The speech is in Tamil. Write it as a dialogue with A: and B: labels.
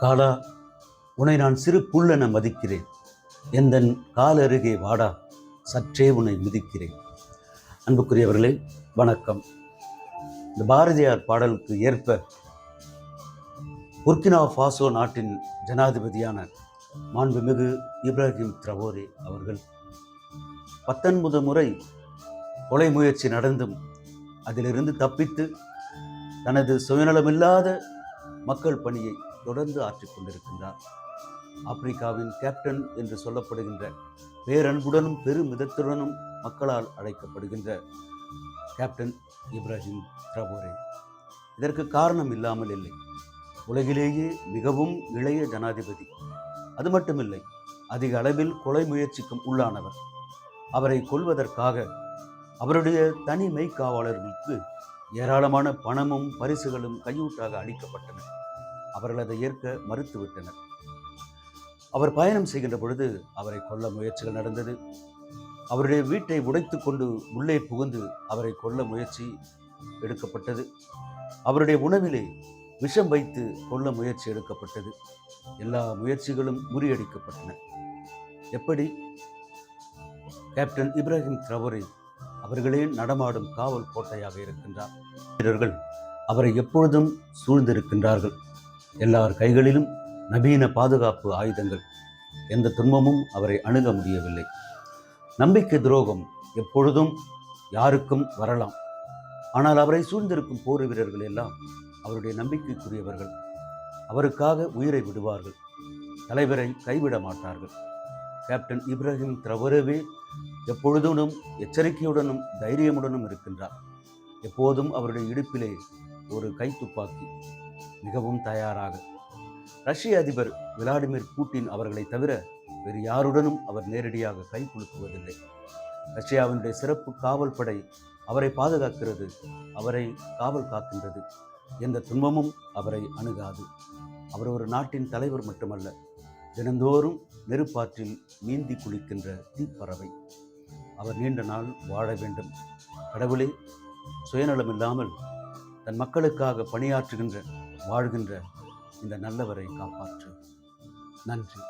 A: காலா, உன்னை நான் சிறு புல்லென மதிக்கிறேன். எந்தன் கால் அருகே வாடா, சற்றே உன்னை மிதிக்கிறேன். அன்புக்குரியவர்களே, வணக்கம். இந்த பாரதியார் பாடலுக்கு ஏற்ப புர்கினா ஃபாசோ நாட்டின் ஜனாதிபதியான மாண்புமிகு இப்ராஹிம் ட்ரவோரே அவர்கள் 19 முறை கொலை முயற்சி நடந்தும் அதிலிருந்து தப்பித்து தனது சுயநலமில்லாத மக்கள் பணியை தொடர்ந்து ஆற்றிக் கொண்டிருக்கின்றார். ஆப்பிரிக்காவின் கேப்டன் என்று சொல்லப்படுகின்ற பேரன்புடனும் பெருமிதத்துடனும் மக்களால் அழைக்கப்படுகின்ற கேப்டன் இப்ராஹிம் ட்ரவோரே. இதற்கு காரணம் இல்லாமல் இல்லை. உலகிலேயே மிகவும் இளைய ஜனாதிபதி. அது மட்டுமில்லை, அதிக அளவில் கொலை முயற்சிக்கும் உள்ளானவர். அவரை கொல்வதற்காக அவருடைய தனி மெய்க்காவலர்களுக்கு ஏராளமான பணமும் பரிசுகளும் கையூட்டாக அளிக்கப்பட்டன. அவர்கள் அதை ஏற்க மறுத்துவிட்டனர். அவர் பயணம் செய்கின்ற பொழுது அவரை கொல்ல முயற்சிகள் நடந்தது. அவருடைய வீட்டை உடைத்து கொண்டு உள்ளே புகுந்து அவரை கொல்ல முயற்சி எடுக்கப்பட்டது. அவருடைய உணவிலே விஷம் வைத்து கொல்ல முயற்சி எடுக்கப்பட்டது. எல்லா முயற்சிகளும் முறியடிக்கப்பட்டன. எப்படி? கேப்டன் இப்ராஹிம் ட்ரவோரே அவர்களே நடமாடும் காவல் கோட்டையாக இருக்கின்றார். வீரர்கள் அவரை எப்பொழுதும் சூழ்ந்திருக்கின்றார்கள். எல்லார் கைகளிலும் நவீன பாதுகாப்பு ஆயுதங்கள். எந்த துன்பமும் அவரை அணுக முடியவில்லை. நம்பிக்கை துரோகம் எப்பொழுதும் யாருக்கும் வரலாம். ஆனால் அவரை சூழ்ந்திருக்கும் போர் வீரர்கள் எல்லாம் அவருடைய நம்பிக்கைக்குரியவர்கள். அவருக்காக உயிரை விடுவார்கள். தலைவரை கைவிட மாட்டார்கள். கேப்டன் இப்ராஹிம் ட்ரவோரே எப்பொழுதும் எச்சரிக்கையுடனும் தைரியமுடனும் இருக்கின்றார். எப்போதும் அவருடைய இடுப்பிலே ஒரு கை துப்பாக்கி, மிகவும் தயாராக. ரஷ்ய அதிபர் விளாடிமிர் புட்டின் அவர்களை தவிர வேறு யாருடனும் அவர் நேரடியாக கை குலுக்குவதில்லை. ரஷ்யாவினுடைய சிறப்பு காவல் படை அவரை பாதுகாக்கிறது, அவரை காவல் காக்கின்றது. எந்த துன்பமும் அவரை அணுகாது. அவர் ஒரு நாட்டின் தலைவர் மட்டுமல்ல, தினந்தோறும் நெருப்பாற்றில் நீந்தி குளிக்கின்ற தீப்பறவை. அவர் நீண்ட நாள் வாழ வேண்டும். கடவுளே, சுயநலமில்லாமல் தன் மக்களுக்காக பணியாற்றுகின்ற வாழ்கின்ற இந்த நல்லவரை காப்பாற்று. நன்றி.